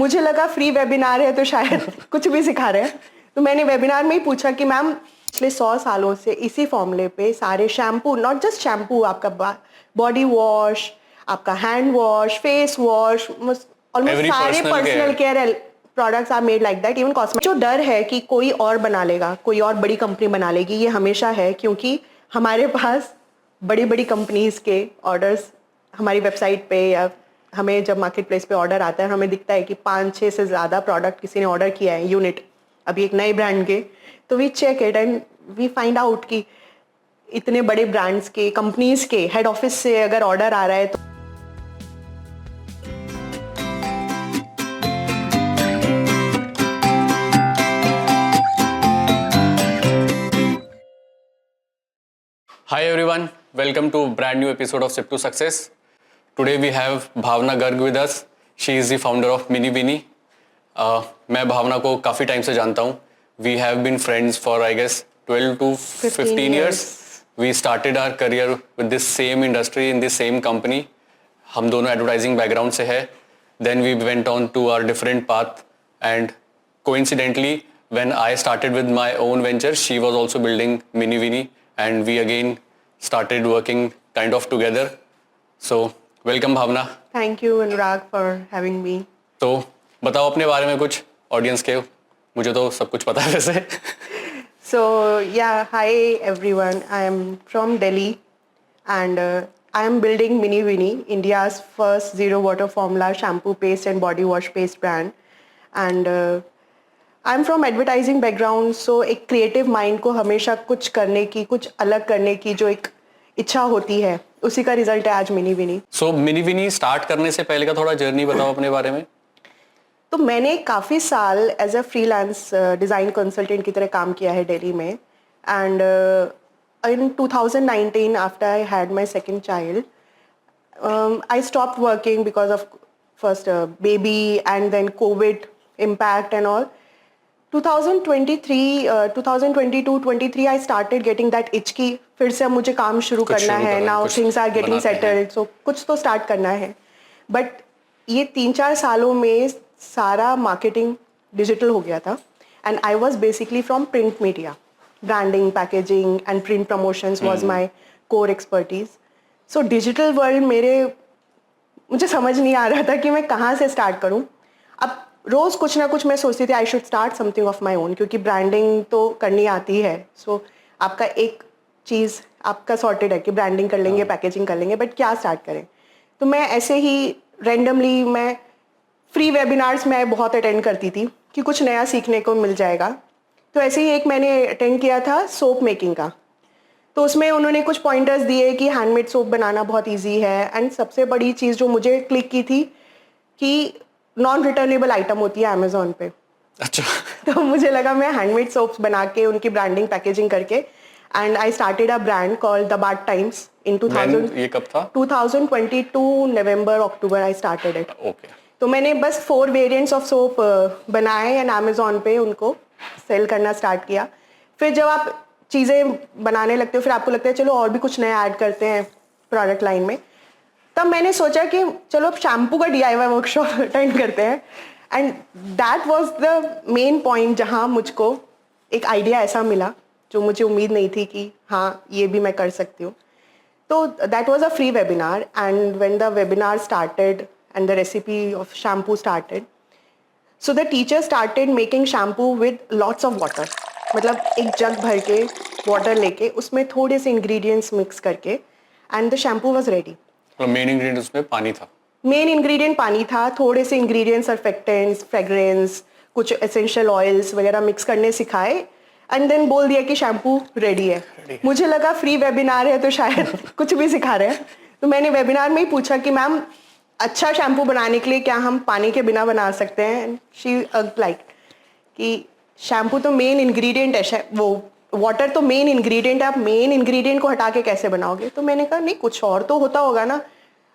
मुझे लगा free webinar है तो शायद कुछ भी सिखा रहे हैं। तो मैंने वेबिनार में ही पूछा कि मैम पिछले 100 सालों से इसी फॉर्मूले पे सारे शैम्पू, नॉट जस्ट शैम्पू, आपका बॉडी वॉश, आपका hand wash, face wash, almost सारे personal care products are made like that, even cosmetic. जो डर है कि कोई और बना लेगा, कोई और बड़ी कंपनी बना लेगी, ये हमेशा है, क्योंकि हमारे पास बड़ी बड़ी कंपनीज के ऑर्डर्स हमारी वेबसाइट पे या हमें जब मार्केट प्लेस पे ऑर्डर आता है हमें दिखता है कि 5-6 से ज़्यादा प्रोडक्ट किसी ने ऑर्डर किया है, यूनिट अभी एक नए ब्रांड के। तो we check it and we find out कि इतने बड़े ब्रांड्स के, कंपनीज के हेड ऑफिस से अगर ऑर्डर आ रहा है तो Hi everyone, welcome to brand new episode of Sip to Success. Today we have Bhavna Garg with us. She is the founder of Mini Vini. मैं भावना को काफ़ी टाइम से जानता हूँ. We have been friends for I guess 12 to 15 years. We started our career with this same industry in this same company. हम दोनों advertising background से है. Then we went on to our different path and coincidentally when I started with my own venture, she was also building Mini Vini. And we again started working kind of together. So welcome Bhavna. Thank you Anurag for having me. तो बताओ अपने बारे में कुछ audience के, मुझे तो सब कुछ पता है वैसे. So yeah, hi everyone. I am from Delhi and I am building Mini Vini, India's first zero water formula shampoo paste and body wash paste brand. And I am from advertising background, so एक creative mind को हमेशा कुछ करने की, कुछ अलग करने की जो एक इच्छा होती है, उसी का रिजल्ट है आज मिनी विनी. सो मिनी विनी स्टार्ट करने से पहले का थोड़ा जर्नी बताओ अपने बारे में. तो मैंने काफ़ी साल as a freelance design consultant की तरह काम किया है दिल्ली में. And in 2019 after I had my second child I stopped working because of first baby and then COVID impact and all. 2023, 2022, 23 I started getting that itch कि फिर से अब मुझे काम शुरू करना है. Now things are getting settled, so कुछ तो स्टार्ट करना है. बट ये 3-4 सालों में सारा मार्केटिंग डिजिटल हो गया था and I was basically from print media. Branding, packaging and print promotions was my core expertise. So digital world मुझे समझ नहीं आ रहा था कि मैं कहाँ से स्टार्ट करूँ. अब रोज़ कुछ ना कुछ मैं सोचती थी I should start something of my own, क्योंकि ब्रांडिंग तो करनी आती है. सो आपका एक चीज़ आपका सॉर्टेड है कि ब्रांडिंग कर लेंगे, पैकेजिंग कर लेंगे, बट क्या स्टार्ट करें. तो मैं ऐसे ही रेंडमली मैं फ्री वेबिनार्स में बहुत अटेंड करती थी कि कुछ नया सीखने को मिल जाएगा. तो ऐसे ही एक मैंने अटेंड किया था सोप मेकिंग का. तो उसमें उन्होंने कुछ पॉइंटर्स दिए कि हैंडमेड सोप बनाना बहुत ईजी है. एंड सबसे बड़ी चीज़ जो मुझे क्लिक की थी कि नॉन रिटर्नेबल आइटम होती है अमेजोन पे. अच्छा. तो मुझे लगा मैं हैंडमेड सोप्स बना के उनकी ब्रांडिंग, पैकेजिंग करके, and I started a brand called the बाट टाइम्स इन 2000. ये कब था? 2022 नवंबर अक्टूबर आई स्टार्टेड इट. ओके. तो मैंने बस 4 वेरिएंट्स ऑफ सोप बनाए एंड अमेजोन पे उनको सेल करना स्टार्ट किया. फिर जब आप चीज़ें बनाने लगते हो फिर आपको लगता है चलो और भी कुछ नया ऐड करते हैं प्रोडक्ट लाइन में. तब मैंने सोचा कि चलो अब शैम्पू का DIY वर्कशॉप अटेंड करते हैं. And that was the main point जहाँ मुझको एक आइडिया ऐसा मिला जो मुझे उम्मीद नहीं थी कि हाँ ये भी मैं कर सकती हूँ. तो that was a free webinar and when the webinar started and the recipe of shampoo started, so the teacher started making shampoo with lots of water. मतलब एक जग भर के वाटर लेके उसमें थोड़े से इंग्रेडिएंट्स मिक्स करके and the shampoo was ready. Main ingredient उसमें पानी था. मेन इंग्रेडिएंट पानी था. थोड़े से इंग्रेडिएंट्स, सर्फेक्टेंट्स, फ्रेग्रेंस, कुछ एसेंशियल ऑयल्स वगैरह मिक्स करने सिखाए एंड देन बोल दिया कि शैम्पू रेडी है. मुझे लगा फ्री वेबिनार है तो शायद कुछ भी सिखा रहे हैं. तो मैंने वेबिनार में ही पूछा कि मैम अच्छा शैम्पू बनाने के लिए क्या हम पानी के बिना बना सकते हैं. एंड शी लाइक कि शैम्पू तो मेन इंग्रेडिएंट है, वो वाटर तो मेन इंग्रेडिएंट है, आप मेन इंग्रेडिएंट को हटा के कैसे बनाओगे. तो मैंने कहा नहीं कुछ और तो होता होगा ना.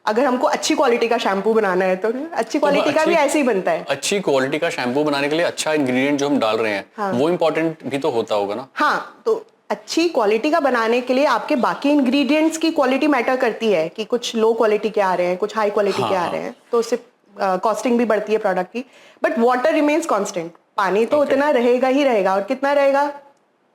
अगर हमको अच्छी क्वालिटी का शैम्पू बनाना है तो अच्छी क्वालिटी का भी ऐसे ही बनता है. अच्छी क्वालिटी का शैम्पू बनाने के लिए अच्छा इंग्रेडिएंट जो हम डाल रहे हैं, हाँ, वो इम्पोर्टेंट भी तो होता होगा ना. हाँ, तो अच्छी क्वालिटी का बनाने के लिए आपके बाकी इंग्रेडिएंट्स की क्वालिटी मैटर करती है कि कुछ लो क्वालिटी के आ रहे हैं, कुछ हाई क्वालिटी के आ रहे हैं. तो सिर्फ कॉस्टिंग भी बढ़ती है प्रोडक्ट की, बट वाटर रिमेन्स कांस्टेंट। पानी तो उतना रहेगा ही रहेगा, और कितना रहेगा,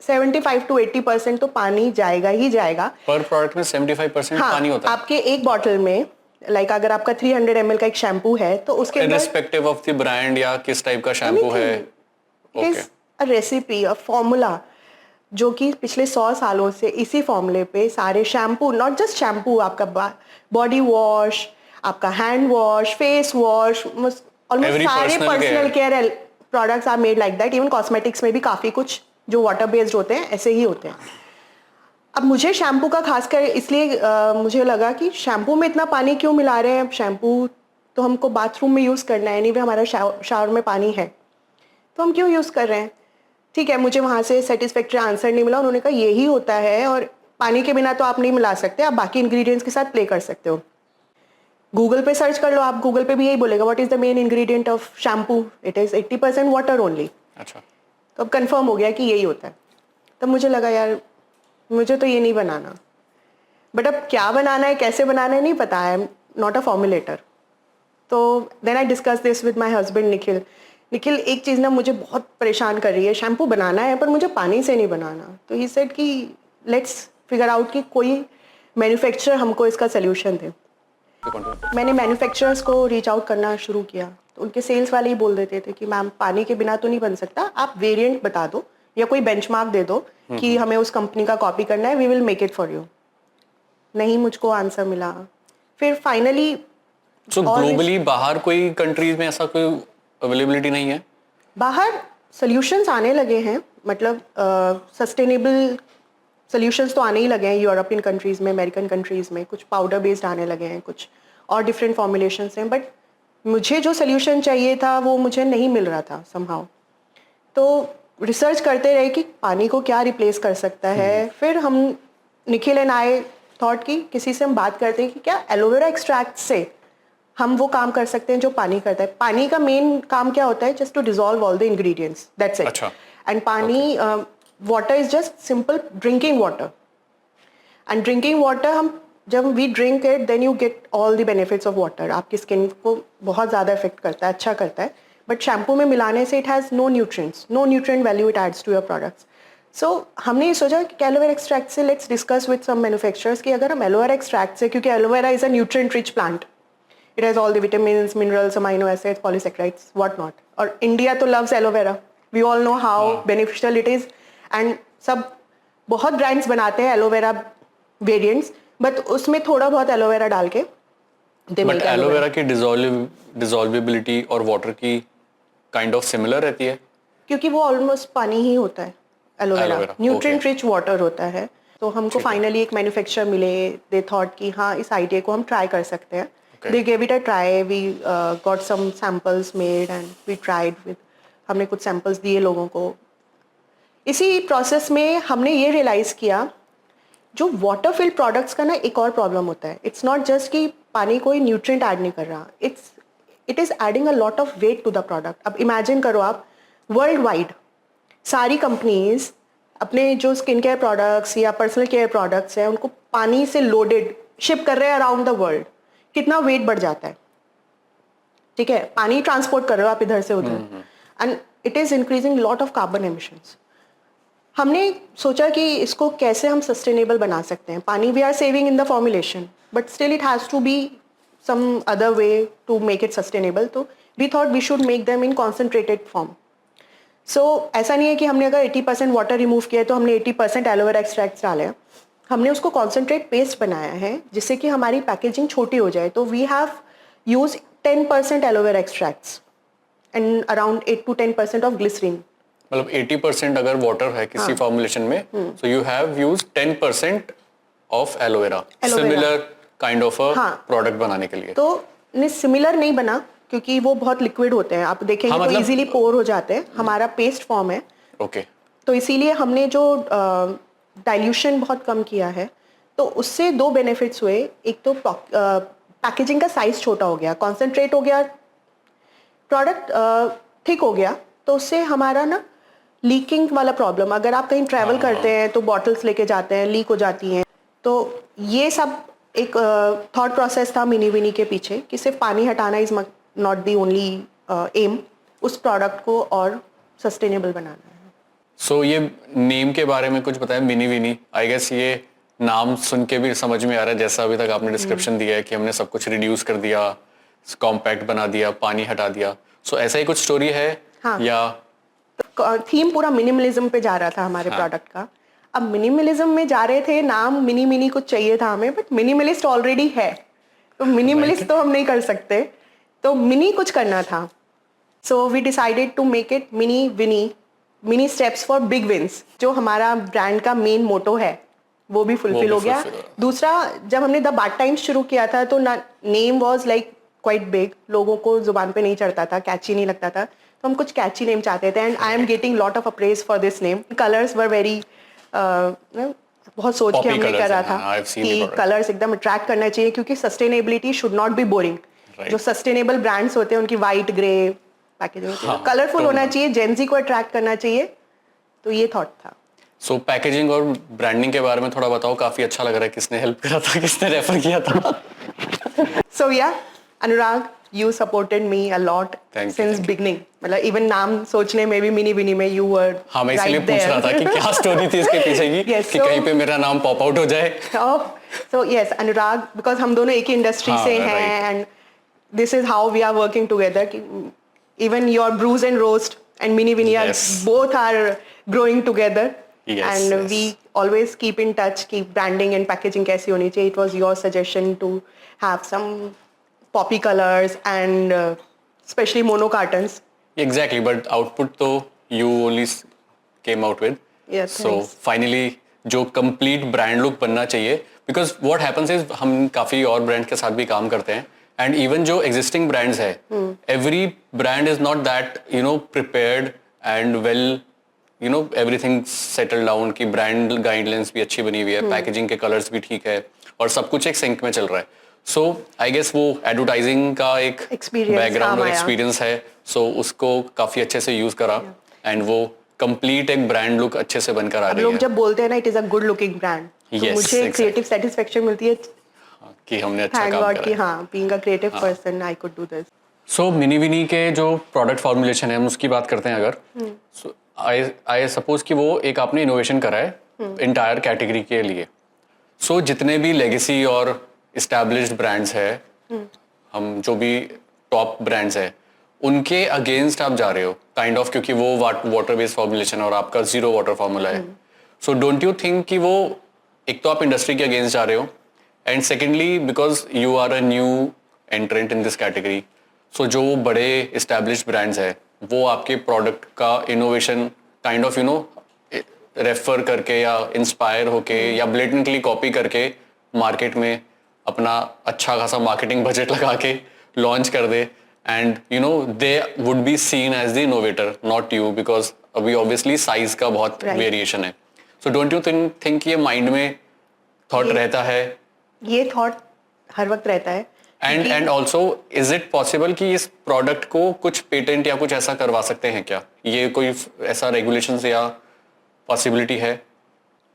75 to 80% तो पानी जाएगा ही जाएगा। पर प्रोडक्ट में 75% हाँ, पानी होता है, आपके एक बॉटल में लाइक अगर आपका 300 ml का एक शैम्पू है तो उसके अंदर इररिस्पेक्टिव ऑफ द ब्रांड या किस टाइप का शैम्पू है। It is a recipe, a formula, जो कि पिछले 100 सालों से इसी फॉर्मूले पे सारे शैम्पू, नॉट जस्ट शैम्पू, आपका बॉडी वॉश, आपका hand wash, face wash, almost Every सारे personal personal care. Care products are made like that. Even cosmetics में भी काफ़ी कुछ जो वाटर बेस्ड होते हैं ऐसे ही होते हैं। अब मुझे शैम्पू का खासकर इसलिए मुझे लगा कि शैम्पू में इतना पानी क्यों मिला रहे हैं। अब शैम्पू तो हमको बाथरूम में यूज़ करना है, एनीवे हमारा शावर में पानी है, तो हम क्यों यूज़ कर रहे हैं। ठीक है, मुझे वहाँ से सेटिस्फैक्ट्री आंसर नहीं मिला। उन्होंने कहा यही होता है, और पानी के बिना तो आप नहीं मिला सकते, आप बाकी इंग्रेडिएंट्स के साथ प्ले कर सकते हो। गूगल पे सर्च कर लो आप, गूगल पे भी यही बोलेगा what is the main ingredient of shampoo, it is 80% water only. अच्छा, तो अब कंफर्म हो गया कि यही होता है। तब मुझे लगा यार मुझे तो ये नहीं बनाना, बट अब क्या बनाना है, कैसे बनाना है, नहीं पता। I am not a formulator. तो then I discuss this with my husband Nikhil. Nikhil, एक चीज़ ना मुझे बहुत परेशान कर रही है, शैम्पू बनाना है पर मुझे पानी से नहीं बनाना। तो ही सेड कि लेट्स फिगर आउट कि कोई मैन्युफैक्चरर हमको इसका सोल्यूशन दे। मैंने मैन्युफैक्चरर्स को रीच आउट करना शुरू किया, तो उनके सेल्स वाले ही बोल देते थे कि मैम पानी के बिना तो नहीं बन सकता, आप वेरिएंट बता दो या कोई बेंचमार्क दे दो कि हमें उस कंपनी का कॉपी करना है, we will make it for you. नहीं मुझको आंसर मिला। फिर फाइनली सो ग्लोबली बाहर कोई कंट्रीज में ऐसा कोई अवेलेबिलिटी नहीं है? बाहर सोल्यूशंस आने लगे हैं, मतलब सस्टेनेबल सोल्यूशंस तो आने ही लगे हैं यूरोपियन कंट्रीज़ में, अमेरिकन कंट्रीज़ में। कुछ पाउडर बेस्ड आने लगे हैं, कुछ और डिफरेंट फॉर्मुलेशंस हैं, बट मुझे जो सोल्यूशन चाहिए था वो मुझे नहीं मिल रहा था समहाउ। तो रिसर्च करते रहे कि पानी को क्या रिप्लेस कर सकता है। फिर हम निखिल एंड आई थॉट कि किसी से हम बात करते हैं कि क्या एलोवेरा एक्सट्रैक्ट से हम वो काम कर सकते हैं जो पानी करता है। पानी का मेन काम क्या होता है, just to dissolve all the ingredients, that's it. अच्छा। And pani, water is just simple drinking water. And drinking water हम जब we drink it then you get all the benefits of water. आपकी स्किन को बहुत ज़्यादा इफेक्ट करता है, अच्छा करता है। बट शैम्पू में मिलाने से it has no nutrients, no nutrient value it adds to your products. So हमने ये सोचा कि एलोवेरा एक्सट्रैक्ट से let's discuss with some manufacturers कि अगर हम एलोवेरा एक्सट्रैक्ट से, क्योंकि aloe vera is a nutrient rich plant, it has all the vitamins, minerals, amino acids, polysaccharides, what not. और इंडिया तो loves aloe vera, we all know how beneficial it is. And सब बहुत brands बनाते हैं aloe vera variants, but उसमें थोड़ा बहुत aloe vera डाल के दे बट मेक एलोवेरा की डिसॉल्वेबिलिटी और वाटर की काइंड ऑफ सिमिलर रहती है, क्योंकि वो ऑलमोस्ट पानी ही होता है। Aloe vera aloe vera, nutrient okay. Rich water होता है। तो हमको फाइनली एक मैन्युफैक्चरर मिले, दे थॉट कि हाँ इस आइडिया को हम ट्राई कर सकते हैं। They gave it a try, we got some samples made and we tried with, हमने कुछ सैम्पल्स दिए लोगों को। इसी प्रोसेस में हमने ये रियलाइज़ किया जो वाटर फिल्ड प्रोडक्ट्स का ना एक और प्रॉब्लम होता है। इट्स नॉट जस्ट कि पानी कोई न्यूट्रिएंट ऐड नहीं कर रहा, it is adding a lot of weight to the product. अब इमेजिन करो आप, वर्ल्ड वाइड सारी कंपनीज अपने जो स्किन केयर प्रोडक्ट्स या पर्सनल केयर प्रोडक्ट्स हैं उनको पानी से लोडेड शिप कर रहे हैं अराउंड द वर्ल्ड। कितना वेट बढ़ जाता है, ठीक है, पानी ट्रांसपोर्ट कर रहे हो आप इधर से उधर, and it is increasing lot of carbon emissions. हमने सोचा कि इसको कैसे हम सस्टेनेबल बना सकते हैं। Pani we are saving in the formulation, but still it has to be some other way to make it sustainable. तो we thought we should make them in concentrated form. So ऐसा नहीं है कि हमने अगर 80% वाटर रिमूव किया तो हमने 80% एलोवेरा एक्सट्रैक्ट डाले हैं। हमने उसको कॉन्सेंट्रेट पेस्ट बनाया है जिससे कि हमारी पैकेजिंग छोटी हो जाए। तो we have use 10% aloe vera extracts and around 8 to 10% of glycerine. मतलब 80% अगर वाटर है किसी फॉर्मुलेशन में, so you have used 10% of aloe vera, similar kind of a product बनाने के लिए। तो सिमिलर नहीं बना क्योंकि वो बहुत लिक्विड होते हैं, आप देखेंगे तो मतलब इजीली पोर हो जाते हैं। हमारा पेस्ट फॉर्म है, ओके। तो इसीलिए हमने जो डाइल्यूशन बहुत कम किया है। तो उससे दो बेनिफिट्स हुए। एक तो पैकेजिंग का साइज छोटा हो गया, कॉन्सेंट्रेट हो गया, प्रोडक्ट थिक हो गया। तो उससे हमारा ना लीकिंग वाला प्रॉब्लम, अगर आप कहीं ट्रैवल करते हैं तो बॉटल्स लेके जाते हैं, लीक हो जाती हैं। तो ये सब एक थॉट प्रोसेस था मिनी विनी के पीछे कि सिर्फ पानी हटाना is not the only aim, उस प्रोडक्ट को और सस्टेनेबल बनाना है। सो ये नेम के बारे में कुछ बताया, मिनी विनी। आई गेस ये नाम सुन के भी समझ में आ रहा है, जैसा अभी तक आपने डिस्क्रिप्शन दिया है कि हमने सब कुछ रिड्यूस कर दिया, कॉम्पैक्ट बना दिया, पानी हटा दिया। सो ऐसा ही कुछ स्टोरी है? हाँ। या थीम पूरा मिनिमलिज्म पे जा रहा था हमारे प्रोडक्ट का। अब मिनिमलिज्म में जा रहे थे, नाम मिनी मिनी कुछ चाहिए था हमें, बट मिनिमलिस्ट ऑलरेडी है, तो मिनिमलिस्ट तो हम नहीं कर सकते, तो मिनी कुछ करना था। So we decided to make it Mini Winni, mini steps for big wins, जो हमारा ब्रांड का मेन मोटो है वो भी फुलफिल हो गया। दूसरा, जब हमने द बैड टाइम्स शुरू किया था तो name was like quite big, लोगों को जुबान पे नहीं चढ़ता था, कैची नहीं लगता था, तो हम कुछ कैची नेम चाहते थे। And I am getting lot of apprise for this name. Colours were very, बहुत सोच के हमने करा था कि कलर्स एकदम अट्रैक्ट करना चाहिए, क्योंकि sustainability should not be boring. जो सस्टेनेबल ब्रांड्स होते हैं उनकी वाइट ग्रे पैकेजिंग कलरफुल होना चाहिए, जेंजी को अट्रैक्ट करना चाहिए, तो ये थॉट था। सो पैकेजिंग और ब्रांडिंग के बारे में थोड़ा बताओ, काफी अच्छा लग रहा है। किसने हेल्प करा था, किसने रेफर किया था? सो या अनुराग, you supported me a lot since beginning. मतलब even नाम सोचने में भी मिनी विनी में you were हाँ, मैं इसलिए पूछ रहा था कि क्या स्टोरी थी इसके पीछे की, कि कहीं पे मेरा नाम पॉप आउट हो जाए। So yes, अनुराग, because हम दोनों एक ही इंडस्ट्री से हैं, and this is how we are working together. Even your Brews and Roast and Mini Vinny both are growing together. And we always keep in touch, keep branding and packaging कैसी होनी चाहिए. It was your suggestion to have some poppy colors and especially mono cartons. Exactly, but output तो you only came out with. Yes. So finally जो complete brand look बनना चाहिए, because what happens is हम काफी और brand के साथ भी काम करते हैं, and even जो existing brands है, every brand is not that prepared and well, everything settled down कि brand guidelines भी अच्छी बनी हुई है, packaging के colors भी ठीक है, और सब कुछ एक sync में चल रहा है। सो आई गेस वो एडवर्टाइजिंग का एक बैकग्राउंड और एक्सपीरियंस है, सो उसको काफी अच्छे से यूज करा, एंड वो कंप्लीट एक ब्रांड लुक अच्छे से बनकर आ रही है। लोग जब बोलते हैं ना it is a good looking brand, तो मुझे क्रिएटिव सेटिस्फेक्शन मिलती है कि हमने अच्छा काम करा कि हाँ, being a creative person I could do this. So Mini विनी के जो प्रोडक्ट फॉर्मुलेशन है, हम उसकी बात करते हैं अगर, सो आई सपोज कि वो एक आपने इनोवेशन करा है इंटायर कैटेगरी के लिए। सो जितने भी लेगेसी और इस्टेब्लिश्ड ब्रांड्स है, हम जो भी टॉप ब्रांड्स है, उनके अगेंस्ट आप जा रहे हो काइंड ऑफ, क्योंकि वो वाटर बेस्ड फॉर्मुलेशन और आपका जीरो वाटर फॉर्मूला है। सो डोंट यू थिंक कि वो एक तो आप इंडस्ट्री के अगेंस्ट जा रहे हो, and secondly because you are a new entrant in this category, so जो बड़े इस्टेब्लिश्ड ब्रांड्स है वो आपके प्रोडक्ट का इनोवेशन काइंड ऑफ रेफर करके या इंस्पायर होके या ब्लेटेंटली कॉपी करके मार्केट में अपना अच्छा खासा मार्केटिंग बजट लगा के लॉन्च कर दे, and they would be seen as the innovator, not you, because अभी ऑब्वियसली साइज का बहुत वेरिएशन है। सो डोंट यू थिंक ये माइंड में थॉट रहता है? ये थॉट हर वक्त रहता है। And also is it possible कि इस प्रोडक्ट को कुछ पेटेंट या कुछ ऐसा करवा सकते हैं क्या? ये कोई ऐसा रेगुलेशन या पॉसिबिलिटी है?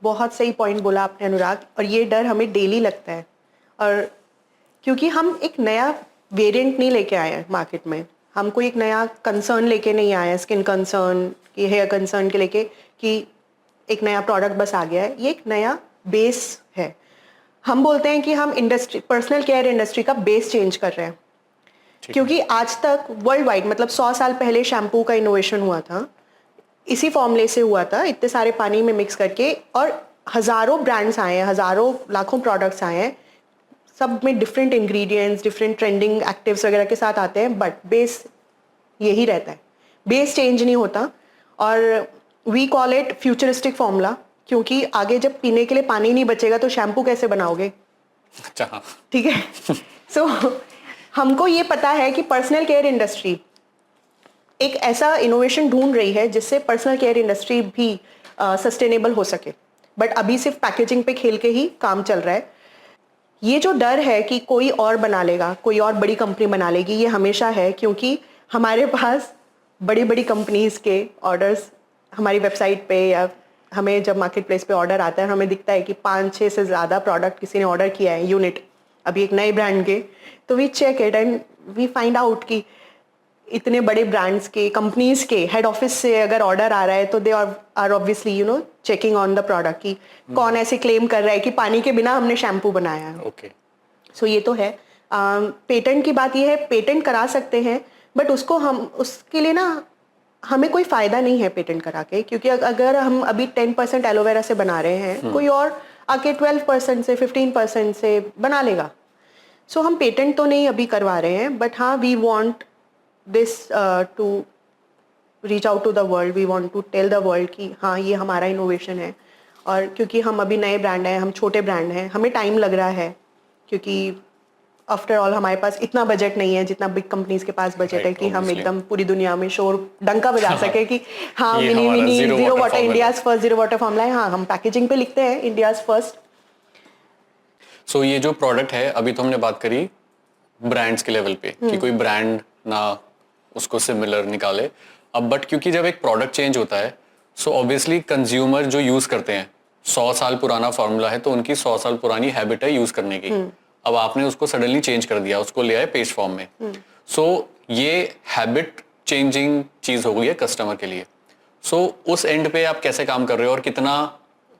बहुत सही पॉइंट बोला आपने अनुराग, और ये डर हमें डेली लगता है, और क्योंकि हम एक नया वेरिएंट नहीं लेके आए हैं मार्केट में, हम कोई एक नया कंसर्न लेके नहीं आए हैं, स्किन कंसर्न की हेयर कंसर्न के लेके कि एक नया प्रोडक्ट बस आ गया है। ये एक नया बेस है। हम बोलते हैं कि हम इंडस्ट्री, पर्सनल केयर इंडस्ट्री का बेस चेंज कर रहे हैं, क्योंकि आज तक वर्ल्ड वाइड, मतलब 100 साल पहले शैम्पू का इनोवेशन हुआ था, इसी फॉर्मूले से हुआ था, इतने सारे पानी में मिक्स करके, और हज़ारों ब्रांड्स आए हैं, हज़ारों लाखों प्रोडक्ट्स आए हैं, सब में different ingredients, different trending actives वगैरह के साथ आते हैं, बट बेस यही रहता है, बेस चेंज नहीं होता। और we call it futuristic formula, क्योंकि आगे जब पीने के लिए पानी नहीं बचेगा तो शैम्पू कैसे बनाओगे? ठीक है। सो हमको ये पता है कि पर्सनल केयर इंडस्ट्री एक ऐसा इनोवेशन ढूंढ रही है जिससे पर्सनल केयर इंडस्ट्री भी सस्टेनेबल हो सके, बट अभी सिर्फ पैकेजिंग पे खेल के ही काम चल रहा है। ये जो डर है कि कोई और बना लेगा, कोई और बड़ी कंपनी बना लेगी, ये हमेशा है, क्योंकि हमारे पास बड़ी बड़ी कंपनीज के ऑर्डर्स हमारी वेबसाइट पे, या हमें जब मार्केट प्लेस पे ऑर्डर आता है हमें दिखता है कि 5-6 से ज़्यादा प्रोडक्ट किसी ने ऑर्डर किया है यूनिट, अभी एक नए ब्रांड के, तो we check it and we find out कि इतने बड़े ब्रांड्स के, कंपनीज के हेड ऑफिस से अगर ऑर्डर आ रहा है तो they are obviously checking on the product कि कौन ऐसे क्लेम कर रहा है कि पानी के बिना हमने शैम्पू बनाया है। ओके। सो ये तो है। पेटेंट की बात ये है, पेटेंट करा सकते हैं, बट उसके लिए ना हमें कोई फ़ायदा नहीं है पेटेंट करा के, क्योंकि अगर हम अभी 10% एलोवेरा से बना रहे हैं, कोई और आके 12% से 15% से बना लेगा। सो हम पेटेंट तो नहीं अभी करवा रहे हैं, बट हाँ, we want this to reach out to the world, we want to tell the world कि हाँ, ये हमारा इनोवेशन है। और क्योंकि हम अभी नए ब्रांड हैं, हम छोटे ब्रांड हैं, हमें टाइम लग रहा है, क्योंकि आफ्टर ऑल हमारे पास इतना बजट नहीं है जितना बिग कंपनीज के पास बजट है कि हम obviously. एकदम पूरी दुनिया में शोर डंका बजा सके कि हाँ, ये मिनी हमारा mini zero zero water water formula। India's first zero water formula है। हाँ, हम पैकेजिंग पे लिखते हैं इंडियाज फर्स्ट। सो ये जो प्रोडक्ट है, अभी तो हमने बात करी ब्रांड्स के लेवल पे कि कोई ब्रांड ना उसको सिमिलर निकाले। अब बट क्योंकि जब एक प्रोडक्ट चेंज होता है, सो ऑब्वियसली कंज्यूमर जो यूज करते हैं, 100 साल पुराना फार्मूला है तो उनकी 100 साल पुरानी हैबिट है यूज करने की। अब आपने उसको सडनली चेंज कर दिया, उसको ले आए पेस्ट फॉर्म में। सो ये हैबिट चेंजिंग चीज हो गई है कस्टमर के लिए। सो उस एंड पे आप कैसे काम कर रहे हो, और कितना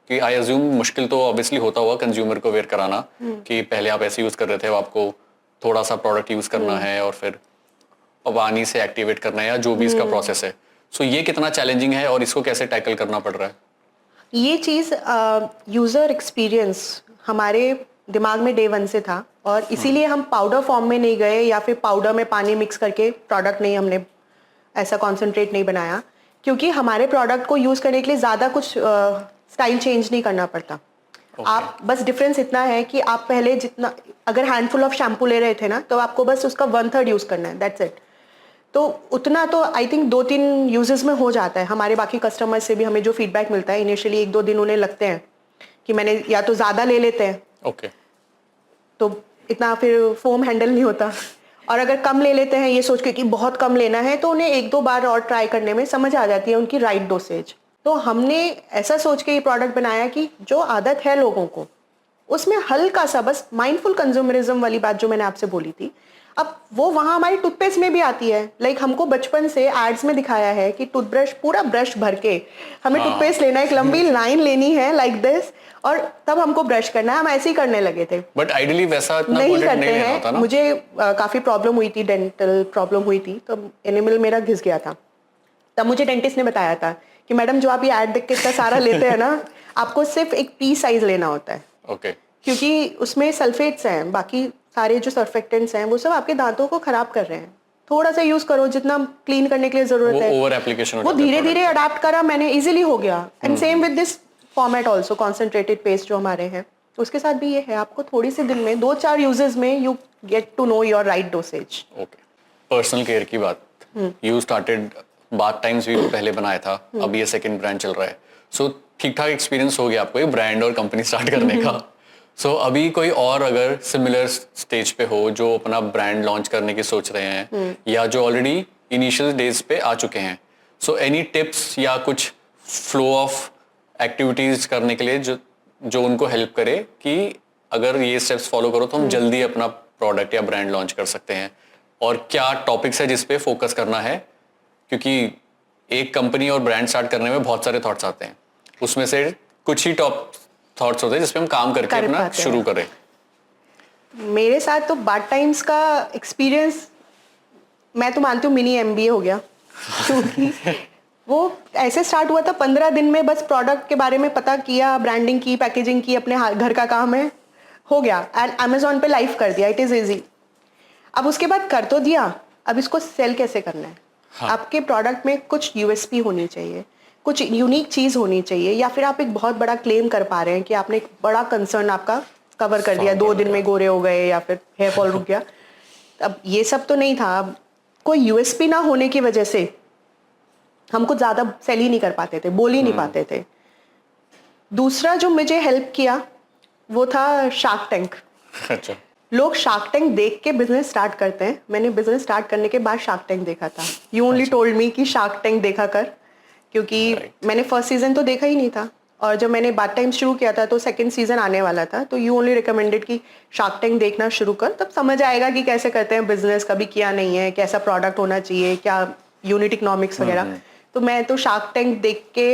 कि आई अज्यूम मुश्किल तो ऑब्वियसली होता हुआ कंज्यूमर को अवेयर कराना कि पहले आप ऐसे यूज कर रहे थे, अब आपको थोड़ा सा प्रोडक्ट यूज करना है और फिर पानी से एक्टिवेट करना है, या जो भी इसका प्रोसेस है। सो ये कितना चैलेंजिंग है और इसको कैसे टैकल करना पड़ रहा है? ये चीज़ यूज़र एक्सपीरियंस हमारे दिमाग में डे वन से था, और इसीलिए हम पाउडर फॉर्म में नहीं गए, या फिर पाउडर में पानी मिक्स करके प्रोडक्ट नहीं, हमने ऐसा कॉन्सेंट्रेट नहीं बनाया, क्योंकि हमारे प्रोडक्ट को यूज़ करने के लिए ज़्यादा कुछ स्टाइल चेंज नहीं करना पड़ता। आप बस डिफरेंस इतना है कि आप पहले जितना, अगर हैंडफुल ऑफ शैम्पू ले रहे थे ना, तो आपको बस उसका 1/3 यूज़ करना है, दैट्स इट। तो उतना तो आई थिंक 2-3 यूजेस में हो जाता है। हमारे बाकी कस्टमर्स से भी हमें जो फीडबैक मिलता है, इनिशियली 1-2 दिन उन्हें लगते हैं कि मैंने या तो ज़्यादा ले लेते हैं, ओके, तो इतना फिर फोम हैंडल नहीं होता, और अगर कम ले लेते हैं ये सोच के कि बहुत कम लेना है, तो उन्हें 1-2 बार और ट्राई करने में समझ आ जाती है उनकी राइट डोसेज। तो हमने ऐसा सोच के ये प्रोडक्ट बनाया कि जो आदत है लोगों को, उसमें हल्का सा बस माइंडफुल कंज्यूमरिज्म वाली बात जो मैंने आपसे बोली थी, अब वो वहाँ हमारी टूथपेस्ट में भी आती है। लाइक हमको बचपन से एड्स में दिखाया है कि टूथब्रश, पूरा ब्रश भर के हमें टूथपेस्ट लेना है, एक लंबी लाइन लेनी है लाइक दिस, और तब हमको ब्रश करना है। हम ऐसे ही करने लगे थे, बट आइडियली वैसा इतना नहीं पोटेंट करते नहीं लेना हैं। होता ना। मुझे काफ़ी प्रॉब्लम हुई थी, डेंटल प्रॉब्लम हुई थी, तो एनिमल मेरा घिस गया था। तब मुझे डेंटिस्ट ने बताया था कि मैडम, जो आप ये ऐड देख के इतना सारा लेते हैं ना, आपको सिर्फ एक पी साइज लेना होता है। ओके, क्योंकि उसमें सल्फेट्स हैं, बाकी सारे जो सर्फेक्टेंट्स हैं वो सब आपके दांतों को खराब कर रहे हैं। थोड़ा सा यूज करो जितना क्लीन करने के लिए जरूरत है। ओवर एप्लीकेशन वो धीरे धीरे अडाप्ट करा मैंने, इजीली हो गया। And same with this format also, concentrated paste जो हमारे हैं, उसके साथ भी ये है, आपको थोड़ी सी दिन में 2-4 यूजेस में you get to know your right dosage. Okay, personal care की बात, यू स्टार्टेड बाथ टाइम्स भी पहले बनाया था, अब ये सेकंड ब्रांड चल रहा है। सो ठीक ठाक एक्सपीरियंस हो गया आपको ये ब्रांड और कंपनी स्टार्ट करने का। सो अभी कोई और अगर सिमिलर स्टेज पे हो जो अपना ब्रांड लॉन्च करने की सोच रहे हैं, या जो ऑलरेडी इनिशियल डेज पे आ चुके हैं, सो एनी टिप्स या कुछ फ्लो ऑफ एक्टिविटीज करने के लिए जो उनको हेल्प करे कि अगर ये स्टेप्स फॉलो करो तो हम जल्दी अपना प्रोडक्ट या ब्रांड लॉन्च कर सकते हैं, और क्या टॉपिक्स है जिस पे फोकस करना है? क्योंकि एक कंपनी और ब्रांड स्टार्ट करने में बहुत सारे थॉट्स आते हैं, उसमें से कुछ ही टॉप थॉट्स होते हैं जिसपे हम काम करके अपना शुरू करें। मेरे साथ तो बाथ टाइम्स का एक्सपीरियंस, मैं तो मानती हूँ मिनी MBA हो गया, क्योंकि वो ऐसे स्टार्ट हुआ था 15 दिन में, बस प्रोडक्ट के बारे में पता किया, ब्रांडिंग की, पैकेजिंग की, अपने घर का काम है, हो गया, एंड अमेजोन पे लाइव कर दिया, इट इज़ ईजी। अब उसके बाद कर तो दिया, अब इसको सेल कैसे करना है? हाँ। आपके प्रोडक्ट में कुछ USP होनी चाहिए, कुछ यूनिक चीज़ होनी चाहिए, या फिर आप एक बहुत बड़ा क्लेम कर पा रहे हैं कि आपने एक बड़ा कंसर्न आपका कवर कर दिया, 2 दिन में गोरे हो गए या फिर हेयर फॉल रुक गया। अब ये सब तो नहीं था। अब कोई USP ना होने की वजह से हमको ज़्यादा सेल ही नहीं कर पाते थे, बोल ही नहीं पाते थे। दूसरा जो मुझे हेल्प किया वो था शार्क टैंक। अच्छा, लोग शार्क टैंक देख के बिजनेस स्टार्ट करते हैं, मैंने बिजनेस स्टार्ट करने के बाद शार्क टैंक देखा था। यू ओनली टोल्ड मी कि शार्क टैंक देखा कर, क्योंकि मैंने फर्स्ट सीजन तो देखा ही नहीं था, और जब मैंने बात टाइम शुरू किया था तो सेकंड सीजन आने वाला था, तो यू ओनली रिकमेंडेड कि शार्क टैंक देखना शुरू कर, तब समझ आएगा कि कैसे करते हैं बिजनेस, कभी किया नहीं है, कैसा प्रोडक्ट होना चाहिए, क्या यूनिट इकोनॉमिक्स वगैरह। तो मैं तो शार्क टैंक देख के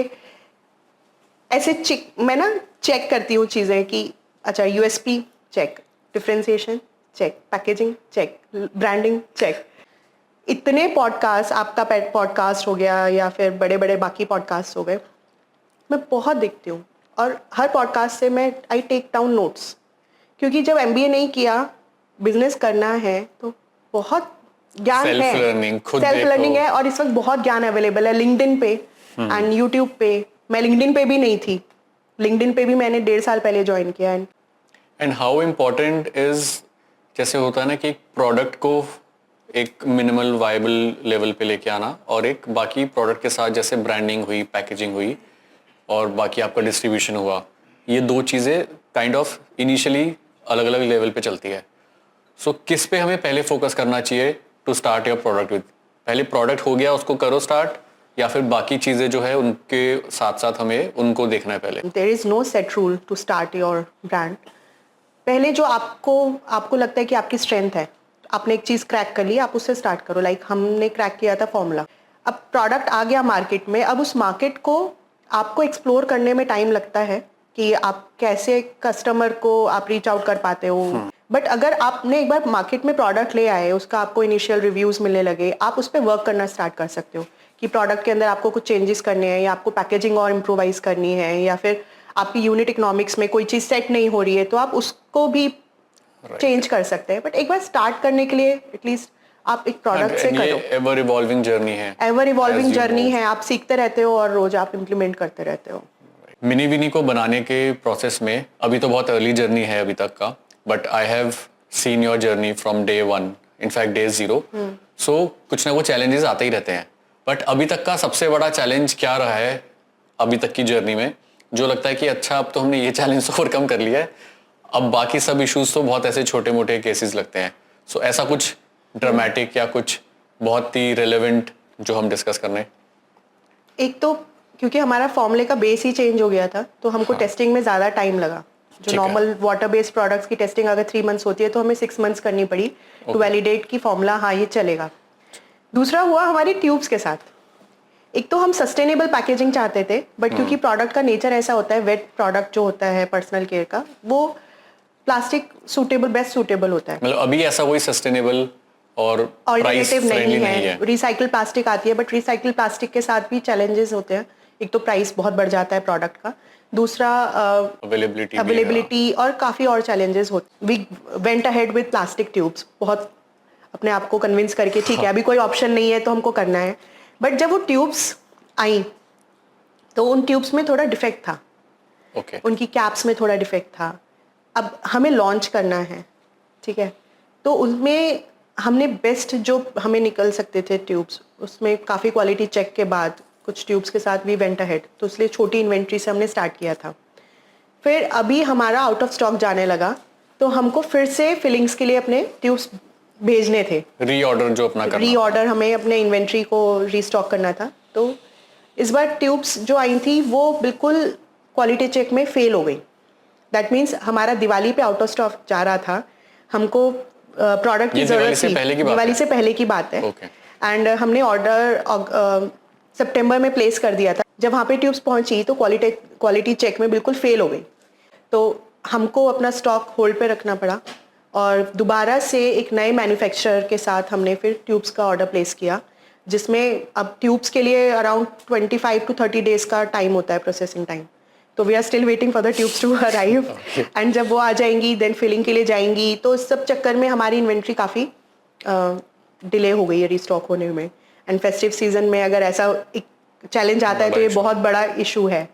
ऐसे मैं ना चेक करती हूँ चीज़ें कि अच्छा USP check, differentiation check, packaging check, branding check. इतने पॉडकास्ट, आपका पेट पॉडकास्ट हो गया या फिर बड़े बड़े बाकी पॉडकास्ट हो गए, मैं बहुत देखती हूँ और हर पॉडकास्ट से मैं आई टेक डाउन नोट्स, क्योंकि जब एमबीए नहीं किया, बिजनेस करना है तो बहुत ज्ञान है, सेल्फ लर्निंग है। और इस वक्त बहुत ज्ञान अवेलेबल है लिंक्डइन पे एंड यूट्यूब पे। मैं लिंक्डइन पे भी नहीं थी, लिंक्डइन पे भी मैंने 1.5 साल पहले ज्वाइन किया। एंड हाउ इम्पोर्टेंट इज, जैसे होता है ना कि एक प्रोडक्ट को एक मिनिमल वायबल लेवल पे लेके आना और एक बाकी प्रोडक्ट के साथ जैसे ब्रांडिंग हुई, पैकेजिंग हुई और बाकी आपका डिस्ट्रीब्यूशन हुआ, ये दो चीज़ें काइंड ऑफ इनिशियली अलग अलग लेवल पे चलती है। सो किस पे हमें पहले फोकस करना चाहिए to start your product with? पहले प्रोडक्ट हो गया उसको करो स्टार्ट, या फिर बाकी चीज़ें जो है उनके साथ साथ हमें उनको देखना है पहले? There is no set rule to start your brand. पहले जो आपको लगता है कि आपकी स्ट्रेंथ है, आपने एक चीज़ क्रैक कर ली, आप उससे स्टार्ट करो। लाइक हमने क्रैक किया था फॉर्मूला, अब प्रोडक्ट आ गया मार्केट में, अब उस मार्केट को आपको एक्सप्लोर करने में टाइम लगता है कि आप कैसे कस्टमर को आप रीच आउट कर पाते हो। बट अगर आपने एक बार मार्केट में प्रोडक्ट ले आए, उसका आपको इनिशियल रिव्यूज़ मिलने लगे, आप उस पर वर्क करना स्टार्ट कर सकते हो कि प्रोडक्ट के अंदर आपको कुछ चेंजेस करने हैं, या आपको पैकेजिंग और इम्प्रोवाइज करनी है, या फिर आपकी यूनिट इकोनॉमिक्स में कोई चीज़ सेट नहीं हो रही है, तो आप उसको भी चेंज कर सकते हैं। बट एक बार स्टार्ट करने के लिए एटलीस्ट आप एक प्रोडक्ट से करो। एवर इवॉल्विंग जर्नी है, एवर इवॉल्विंग जर्नी है, आप सीखते रहते हो और रोज आप इम्प्लीमेंट करते रहते हो। मिनी विनी को बनाने के प्रोसेस में अभी तो बहुत अर्ली जर्नी है अभी तक का, but I have seen your journey from day 1, in fact day 0। सो कुछ ना कुछ चैलेंजेस आते ही रहते हैं, बट अभी तक का सबसे बड़ा चैलेंज क्या रहा है अभी तक की जर्नी में, जो लगता है कि अच्छा अब तो हमने ये चैलेंज ओवरकम कर लिया है, अब बाकी सब इश्यूज तो बहुत ऐसे छोटे मोटे केसेस लगते हैं। सो ऐसा कुछ ड्रामेटिक या कुछ बहुत ही रेलेवेंट जो हम डिस्कस कर रहे हैं? एक तो क्योंकि हमारा फॉर्मूले का बेस ही चेंज हो गया था, तो हमको टेस्टिंग में ज़्यादा टाइम लगा। जो नॉर्मल वाटर बेस्ड प्रोडक्ट्स की टेस्टिंग अगर 3 मंथ्स होती है, तो हमें 6 मंथ्स करनी पड़ी टू वैलिडेट कि फॉर्मूला हाँ ये चलेगा। दूसरा हुआ हमारी ट्यूब्स के साथ। एक तो हम सस्टेनेबल पैकेजिंग चाहते थे, बट क्योंकि प्रोडक्ट का नेचर ऐसा होता है, वेट प्रोडक्ट जो होता है पर्सनल केयर का, वो प्लास्टिक सूटेबल, बेस्ट सूटेबल होता है। मतलब अभी ऐसा कोई सस्टेनेबल और प्राइस फ्रेंडली नहीं है। रिसाइकल प्लास्टिक आती है, बट रिसाइकल प्लास्टिक के साथ भी चैलेंजेस होते हैं। एक तो प्राइस बहुत बढ़ जाता है प्रोडक्ट का, दूसरा अवेलेबिलिटी और काफ़ी और चैलेंजेस होते। We went ahead with plastic tubes, बहुत अपने आप को कन्विंस करके ठीक है अभी कोई ऑप्शन नहीं है तो हमको करना है। बट जब वो ट्यूब्स आई तो उन ट्यूब्स में थोड़ा डिफेक्ट था, उनकी कैप्स में थोड़ा डिफेक्ट था। अब हमें लॉन्च करना है, ठीक है, तो उसमें हमने बेस्ट जो हमें निकल सकते थे ट्यूब्स, उसमें काफ़ी क्वालिटी चेक के बाद कुछ ट्यूब्स के साथ भी वेंट अहेड, तो इसलिए छोटी इन्वेंट्री से हमने स्टार्ट किया था। फिर अभी हमारा आउट ऑफ स्टॉक जाने लगा, तो हमको फिर से फिलिंग्स के लिए अपने ट्यूब्स भेजने थे, रीऑर्डर जो अपना करना, रीऑर्डर हमें अपने इन्वेंट्री को रीस्टॉक करना था। तो इस बार ट्यूब्स जो आई थी वो बिल्कुल क्वालिटी चेक में फेल हो गई। दैट मीन्स हमारा दिवाली पे आउट ऑफ स्टॉक जा रहा था, हमको प्रोडक्ट की जरूरत थी, दिवाली से पहले की बात है। एंड हमने ऑर्डर सितंबर में प्लेस कर दिया था। जब वहाँ पे ट्यूब्स पहुँची तो क्वालिटी चेक में बिल्कुल फेल हो गई, तो हमको अपना स्टॉक होल्ड पे रखना पड़ा और दोबारा से एक नए मैन्युफैक्चरर के साथ हमने फिर ट्यूब्स का ऑर्डर प्लेस किया, जिसमें अब ट्यूब्स के लिए अराउंड 25 to 30 डेज का टाइम होता है, प्रोसेसिंग टाइम। तो we are still waiting for the tubes to arrive and जब वो आ जाएंगी देन फिलिंग के लिए जाएंगी। तो इस सब चक्कर में हमारी इन्वेंट्री काफ़ी डिले हो गई है रीस्टॉक होने में। एंड फेस्टिव सीजन में अगर ऐसा एक चैलेंज आता है तो ये बहुत बड़ा इशू है।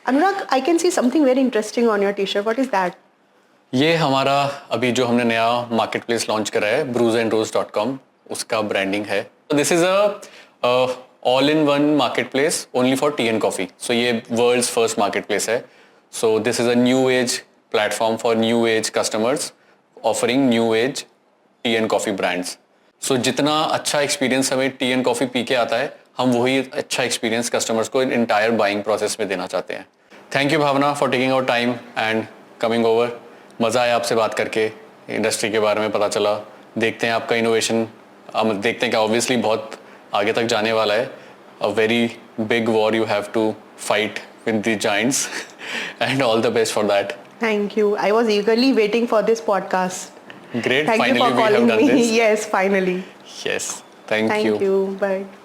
Anurag, I can see something very interesting on your T shirt, what is that? ये हमारा अभी जो हमने नया मार्केट प्लेस लॉन्च करा है bruiseandrose.com, उसका ब्रांडिंग है। This is a all in one market place only for tea and coffee. So ये वर्ल्ड्स फर्स्ट मार्केट प्लेस है। So this is a new age platform for new age customers offering new age tea and coffee brands. So जितना अच्छा experience हमें T and coffee P के आता है, हम वही अच्छा एक्सपीरियंस कस्टमर्स को इंटायर बाइंग प्रोसेस में देना चाहते हैं। Thank you Bhavna for taking our time and coming over. मज़ा आया आपसे बात करके, इंडस्ट्री के बारे में पता चला. देखते हैं आपका इनोवेशन, देखते हैं कि ऑब्वियसली बहुत आगे तक जाने वाला है. A very big war you have to fight with the giants and all the best for that. Thank you. I was eagerly waiting for this podcast. Great, Thank you finally for we have calling done me. this. Yes, finally. Yes, thank you. Thank you. Bye.